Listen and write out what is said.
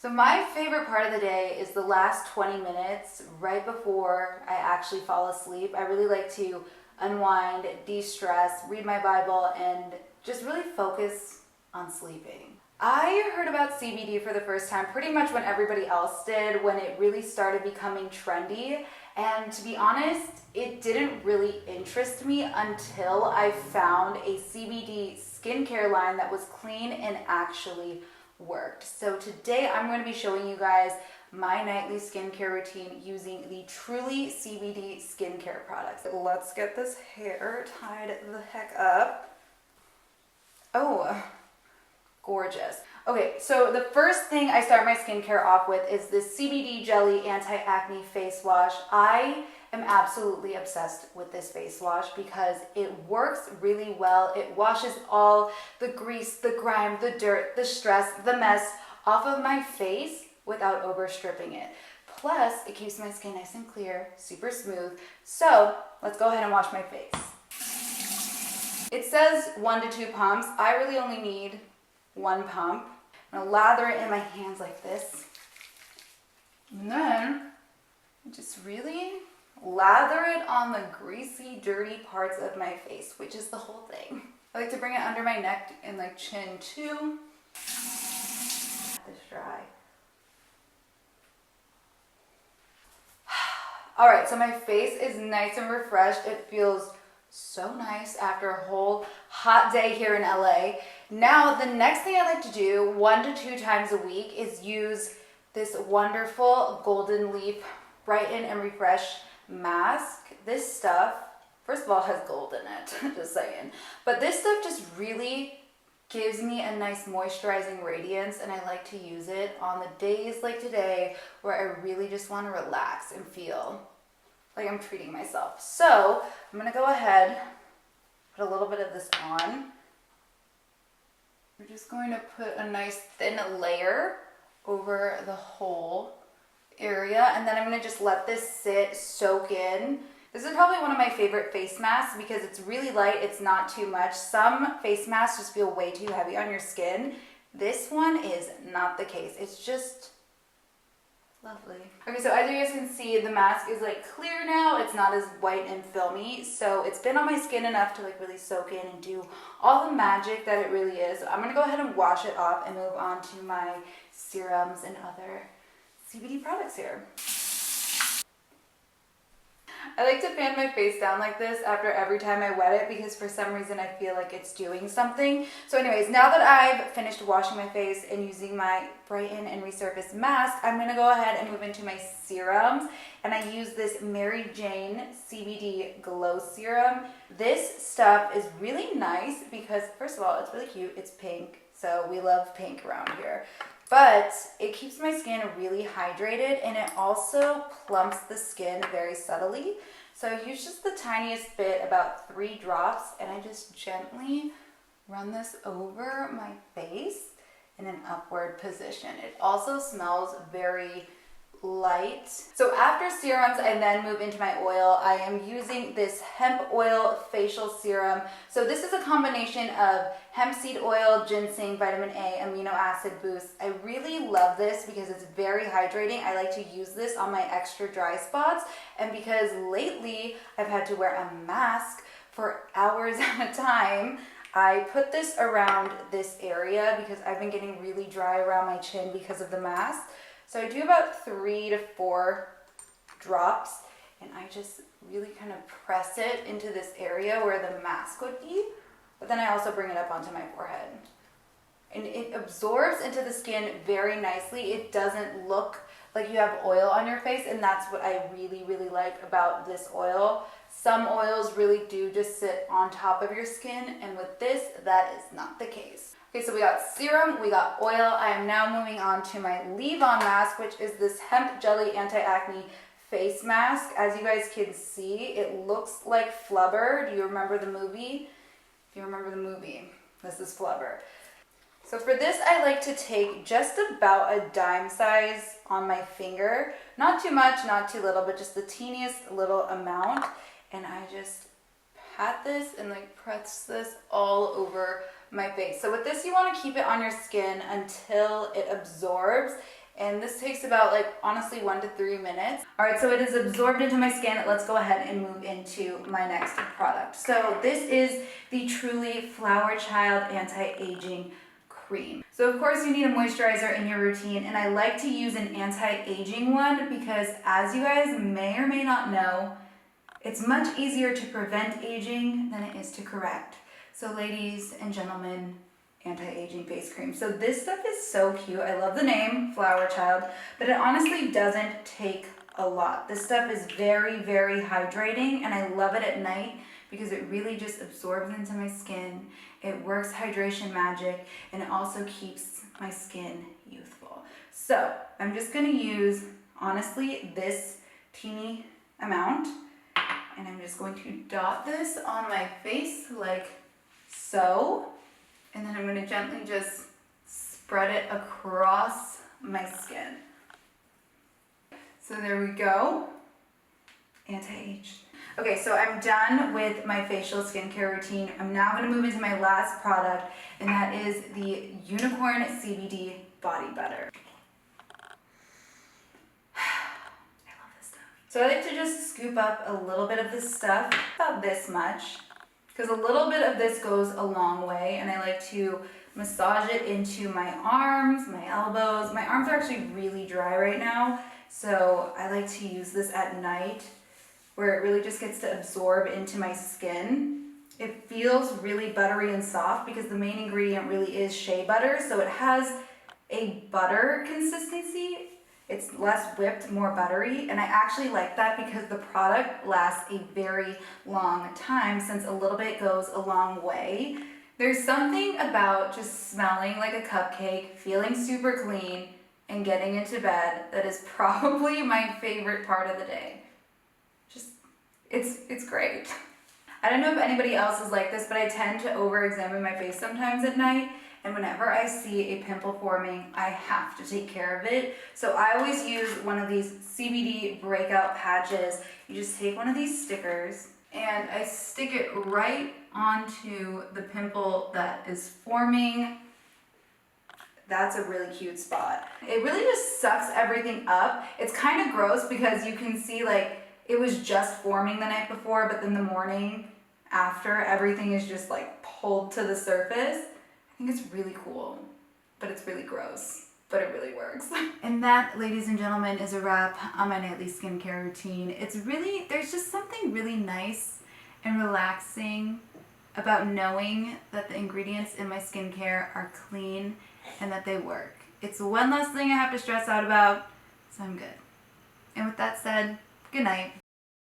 So my favorite part of the day is the last 20 minutes right before I actually fall asleep. I really like to unwind, de-stress, read my Bible, and just really focus on sleeping. I heard about CBD for the first time pretty much when everybody else did, when it really started becoming trendy. And to be honest, it didn't really interest me until I found a CBD skincare line that was clean and actually worked. So today I'm going to be showing you guys my nightly skincare routine using the Truly CBD skincare products. Let's get this hair tied the heck up. Oh, gorgeous. Okay, so the first thing I start my skincare off with is this CBD Jelly Anti-Acne Face Wash. I am absolutely obsessed with this face wash because it works really well. It washes all the grease, the grime, the dirt, the stress, the mess off of my face without overstripping it. Plus, it keeps my skin nice and clear, super smooth. So let's go ahead and wash my face. It says 1 to 2 pumps. I really only need 1 pump. I'm gonna lather it in my hands like this. And then just really lather it on the greasy, dirty parts of my face, which is the whole thing. I like to bring it under my neck and like chin too. Let this dry. All right, so my face is nice and refreshed. It feels so nice after a whole hot day here in LA. Now, the next thing I like to do 1 to 2 times a week is use this wonderful Golden Leaf Brighten and Refresh mask. This stuff, first of all, has gold in it, just saying. But this stuff just really gives me a nice moisturizing radiance, and I like to use it on the days like today where I really just want to relax and feel like I'm treating myself. So I'm gonna go ahead, put a little bit of this on. We're just going to put a nice thin layer over the whole area, and then I'm gonna just let this sit, soak in. This is probably one of my favorite face masks because it's really light, it's not too much. Some face masks just feel way too heavy on your skin. This one is not the case. It's just lovely. Okay, so as you guys can see, the mask is like clear now. It's not as white and filmy, so it's been on my skin enough to like really soak in and do all the magic that it really is. So I'm gonna go ahead and wash it off and move on to my serums and other CBD products here. I like to fan my face down like this after every time I wet it because for some reason I feel like it's doing something. So anyways, now that I've finished washing my face and using my Brighten and Resurface mask, I'm going to go ahead and move into my serums. And I use this Mary Jane CBD Glow Serum. This stuff is really nice because first of all, it's really cute. It's pink, so we love pink around here. But it keeps my skin really hydrated and it also plumps the skin very subtly. So I use just the tiniest bit, about 3 drops, and I just gently run this over my face in an upward position. It also smells very light. So after serums, I then move into my oil. I am using this hemp oil facial serum. So this is a combination of hemp seed oil, ginseng, vitamin A, amino acid boost. I really love this because it's very hydrating. I like to use this on my extra dry spots, and because lately I've had to wear a mask for hours at a time, I put this around this area because I've been getting really dry around my chin because of the mask. So I do about 3 to 4 drops, and I just really kind of press it into this area where the mask would be, but then I also bring it up onto my forehead. And it absorbs into the skin very nicely. It doesn't look like you have oil on your face, and that's what I really, really like about this oil. Some oils really do just sit on top of your skin, and with this, that is not the case. Okay, so we got serum, we got oil. I am now moving on to my leave-on mask, which is this Hemp Jelly Anti-Acne Face Mask. As you guys can see, it looks like Flubber. Do you remember the movie? If you remember the movie, this is Flubber. So for this, I like to take just about a dime size on my finger. Not too much, not too little, but just the teeniest little amount. And I just pat this and like press this all over my face. So with this, you want to keep it on your skin until it absorbs And this takes about like honestly 1 to 3 minutes. All right, so it is absorbed into my skin. Let's go ahead and move into my next product. So this is the Truly Flower Child Anti-Aging Cream. So of course you need a moisturizer in your routine, and I like to use an anti-aging one because, as you guys may or may not know, it's much easier to prevent aging than it is to correct. So ladies and gentlemen, anti-aging face cream. So this stuff is so cute. I love the name, Flower Child, but it honestly doesn't take a lot. This stuff is very, very hydrating, and I love it at night because it really just absorbs into my skin. It works hydration magic, and it also keeps my skin youthful. So I'm just gonna use, honestly, this teeny amount, and I'm just going to dot this on my face like so. And then I'm going to gently just spread it across my skin. So there we go. Anti-age. Okay, so I'm done with my facial skincare routine. I'm now going to move into my last product, and that is the Unicorn CBD Body Butter. I love this stuff. So I like to just scoop up a little bit of this stuff, about this much, because a little bit of this goes a long way, and I like to massage it into my arms, my elbows. My arms are actually really dry right now, so I like to use this at night where it really just gets to absorb into my skin. It feels really buttery and soft because the main ingredient really is shea butter, so it has a butter consistency. It's less whipped, more buttery, and I actually like that because the product lasts a very long time, since a little bit goes a long way. There's something about just smelling like a cupcake, feeling super clean, and getting into bed that is probably my favorite part of the day. Just, it's great. I don't know if anybody else is like this, but I tend to over-examine my face sometimes at night. And whenever I see a pimple forming, I have to take care of it. So I always use one of these CBD Breakout Patches. You just take one of these stickers and I stick it right onto the pimple that is forming. That's a really cute spot. It really just sucks everything up. It's kind of gross because you can see like it was just forming the night before, but then the morning after, everything is just like pulled to the surface. I think it's really cool, but it's really gross, but it really works. And that, ladies and gentlemen, is a wrap on my nightly skincare routine. It's really, there's just something really nice and relaxing about knowing that the ingredients in my skincare are clean and that they work. It's one less thing I have to stress out about, so I'm good. And with that said, good night.